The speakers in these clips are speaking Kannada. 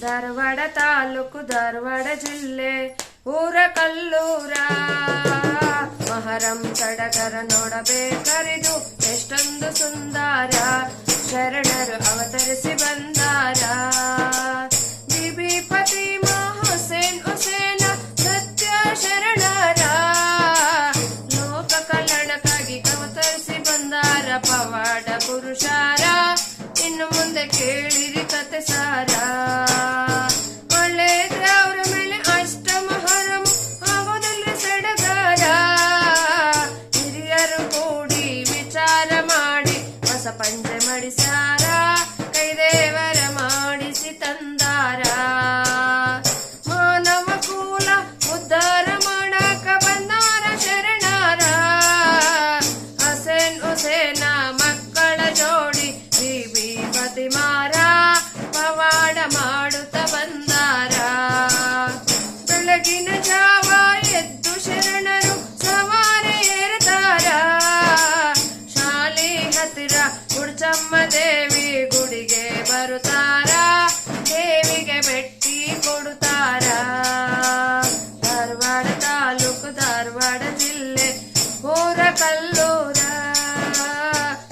ಧಾರವಾಡ ತಾಲೂಕು ಧಾರವಾಡ ಜಿಲ್ಲೆ ಊರ ಕಲ್ಲೂರ ಮಹರಂ ಸಡಗರ ನೋಡಬೇಕರಿದು ಎಷ್ಟೊಂದು ಸುಂದರ ಶರಣರು ಅವತರಿಸಿ ಬಂದಾರ ಬಿಬಿ ಫಾತಿಮಾ ಹುಸೇನ್ ಹುಸೇನ ಸತ್ಯ ಶರಣರ ಲೋಕ ಕಲ್ಯಾಣಕ್ಕಾಗಿ ಅವತರಿಸಿ ಬಂದಾರ ಪವಾಡ ಪುರುಷಾರ ಇನ್ನು ಮುಂದೆ ಕೇಳಿರಿ ಕತೆ ಸಾರ ಒಳ್ಳೆದ್ರೆ ಅವರ ಮೇಲೆ ಅಷ್ಟ ಮಹರಂ ಆಗೋದಿಲ್ಲ ಸಡಗರ ಹಿರಿಯರು ಕೂಡಿ ವಿಚಾರ ಮಾಡಿ ಹೊಸ ಪಂಚೆ ಮಡಿಸಾರ ಕೈದೇವರ ಮಾಡಿಸಿ ತಂದಾರ ಮಾನವ ಕೂಲ ಉದ್ಧಾರ ಮಾಡಾಕ ಬಂದಾರ ಶರಣರ ಹಸೇನ್ ಹುಸೇನ ಮಕ್ಕಳ ಜೋಡಿ ಬಿಬಿ ಫಾತಿಮಾರ ಪವಾಡ ಮಾಡುತ್ತ ಬಂದಾರ ಬೆಳಗಿನ ಜಾವ ಎದ್ದು ಶರಣರು ಸವಾರಿ ಏರ್ತಾರ ಶಾಲೆ ಹತ್ತಿರ ಗುಡ್ಚಮ್ಮ ದೇವಿ ಗುಡಿಗೆ ಬರುತ್ತಾರ ದೇವಿಗೆ ಭೇಟಿ ಕೊಡುತ್ತಾರ ಧಾರವಾಡ ತಾಲೂಕು ಧಾರವಾಡ ಜಿಲ್ಲೆ ಊರ ಕಲ್ಲೂರ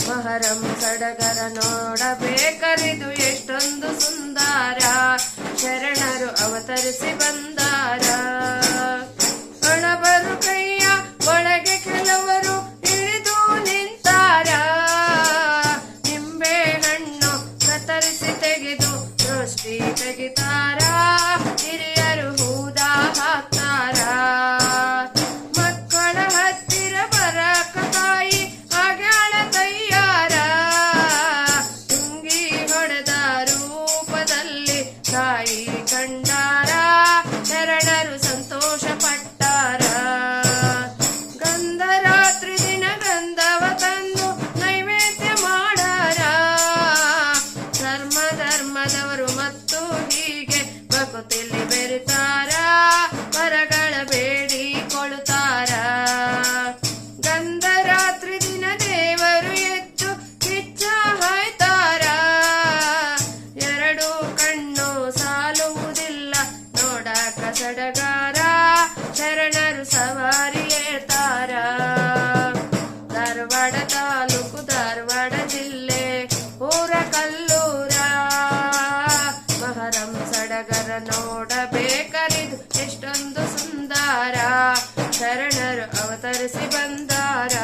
ಮಹರಂ ಸಡಗರ ನೋಡಬೇಕರಿದು ಎಷ್ಟೊಂದು ಸುಂದರ ಶರಣರು ಅವತರಿಸಿ ಬಂದಾರ ಹಣಬರು ಕೈಯ ಒಳಗೆ ಕೆಲವರು ಇಳಿದು ನಿಂತಾರ ನಿಂಬೆ ಹಣ್ಣು ಕತ್ತರಿಸಿ ತೆಗೆದು ದೃಷ್ಟಿ ತೆಗಿತಾರ ಹಿರಿಯರು ಹೂದ ಹಾಕ್ತಾರ ಮಕ್ಕಳ ಹತ್ತಿರ ಬರಕ ತಾಯಿ ಆಗ್ಯಾಳ ತಯ್ಯಾರ ತುಂಗಿ ಹೊಡೆದ ರೂಪದಲ್ಲಿ ತಾಯಿ ಕಂಡಾರ ಶರಣರು ಸಂತೋಷ ಪಟ್ಟಾರ ಗಂಧರಾತ್ರಿ ದಿನ ಗಂಧವ ತಂದು ನೈವೇದ್ಯ ಮಾಡಾರ ಧರ್ಮದವರು ಮತ್ತು ಹೀಗೆ ಭಕ್ತಿಲಿ ಬೆರಿತಾರ ವರಗಳ ಬೇಡಿಕೊಳ್ಳುತ್ತಾರ ಗಂಧರಾತ್ರಿ ದಿನ ದೇವರು ಎದ್ದು ಕಿಚ್ಚ ಹಾಯ್ತಾರ ಎರಡು ಕಣ್ಣು ಸಾಲುವುದಿಲ್ಲ ನೋಡಾಕ ಸಡಗಾರ ಶರಣರು ಸವಾರಿ ಏರ್ತಾರ ಧಾರವಾಡ ತಾಲೂಕು ಧಾರವಾಡ ಜಿಲ್ಲೆ ಊರ ಕಲ್ಲೂರ ಮಹರಂ ಸಡಗರ ನೋಡಬೇಕರಿದು ಎಷ್ಟೊಂದು ಸುಂದರ ಶರಣರು ಅವತರಿಸಿ ಬಂದಾರ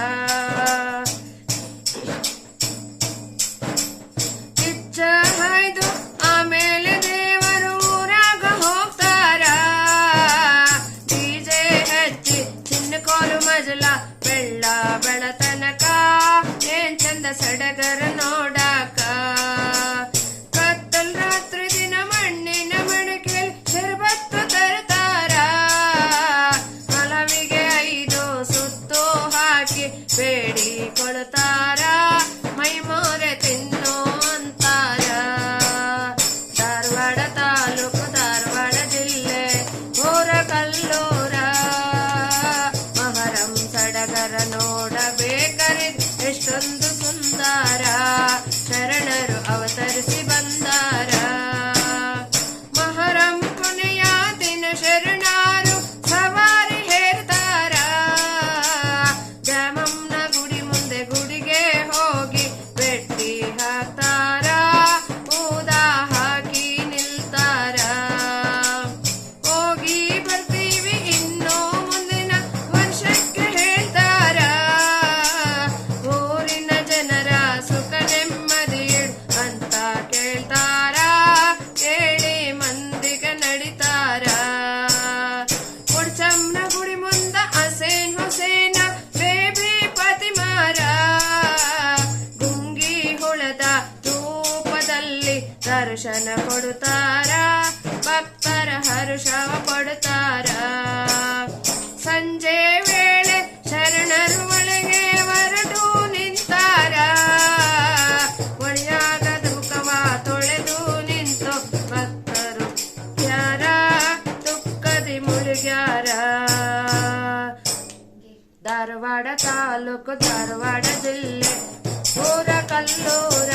ಕಿಚ್ಚ ಹಾಯ್ದು ಆಮೇಲೆ ದೇವರು ಊರಾಗ ಹೋಗ್ತಾರ ಡಿಜೆ ಹಚ್ಚಿ ಚಿನ್ನ ಕೋಲು ಮಜಲ ಬೆಳ್ಳ ಬೆಳತನಕ ಏನ್ ಚಂದ ಸಡಗರ ನೋಡಾಕ ಕತ್ತಲ್ ರಾತ್ರಿ ದಿನ ಮಣ್ಣಿನ ಮಣಕೆಲ್ ಶರಬತ್ತು ತರ್ತಾರ ಹಲವಿಗೆ 5 ಸುತ್ತು ಹಾಕಿ ಬೇಡಿ ಕೊಡ್ತಾರ ಮೈ ಮೋರೆ ತಿನ್ನೋ ಅಂತಾರ ಧಾರವಾಡ ತಾಲೂಕು ಧಾರವಾಡ ಜಿಲ್ಲೆ ಊರ ಕಲ್ಲೂರ ಮಹರಂ ಸಡಗರ ನೋಡಬೇಕರಿದು ಎಷ್ಟೊಂದು ಸುಂದರ ಶರಣರು ಅವತರಿಸಿ ಬಂದಾರ ಮಹರಂ ಕೊನೆಯ ದಿನ ಶರಣರು ಸವಾರಿ ಹೇರ್ತಾರ ದ್ಯಾಮಮ್ಮನ ಗುಡಿ ಮುಂದೆ ಗುಡಿಗೆ ಹೋಗಿ ಭೇಟಿ ಹಾಕ್ತಾರ ಊದ ಹಾಕಿ ನಿಲ್ತಾರ ಹೋಗಿ ಬರ್ತೀವಿ ಇನ್ನೂ ಮುಂದಿನ ವರ್ಷಕ್ಕೆ ಹೇಳ್ತಾರ ಊರಿನ ಜನರ ಸುಖ ನೆಮ್ಮದಿ ಅಂತ ಕೇಳ್ತಾರ ಕೇಳಿ ಮಂದಿಗೆ ನಡಿತಾರ ಗುಡ್ಚಮ್ಮನ ಗುಡಿ ಮುಂದ ಹಸೇನ್ ಹುಸೇನ ಬೇಬಿ ಫಾತಿಮಾರ ಗುಂಗಿ ಹುಳದ ರೂಪದಲ್ಲಿ ದರ್ಶನ ಕೊಡುತ್ತಾರ ಭಕ್ತರ ಹರ್ಷವ ಪಡುತ್ತಾರ ಸಂಜೆ ವೇಳೆ ಶರಣರು ಒಳಗೆ ಹೊರಟು ನಿಂತಾರ ಒಳಿಯಾಗದ ಮುಖವ ತೊಳೆದು ನಿಂತು ಭಕ್ತರು ಯಾರ ದುಃಖದಿ ಮುಳುಗ್ಯಾರ ಧಾರವಾಡ ತಾಲೂಕು ಧಾರವಾಡ ಜಿಲ್ಲೆ ಊರ ಕಲ್ಲೂರ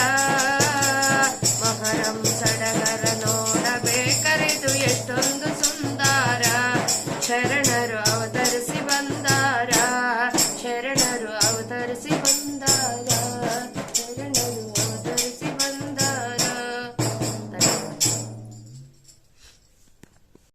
ಮಹರಂ ಸಡಗರ ನೋಡಬೇಕ ಶರಣರು ಅವತರಿಸಿ ಬಂದಾರ, ಶರಣರು ಅವತರಿಸಿ ಬಂದಾರ, ಶರಣರು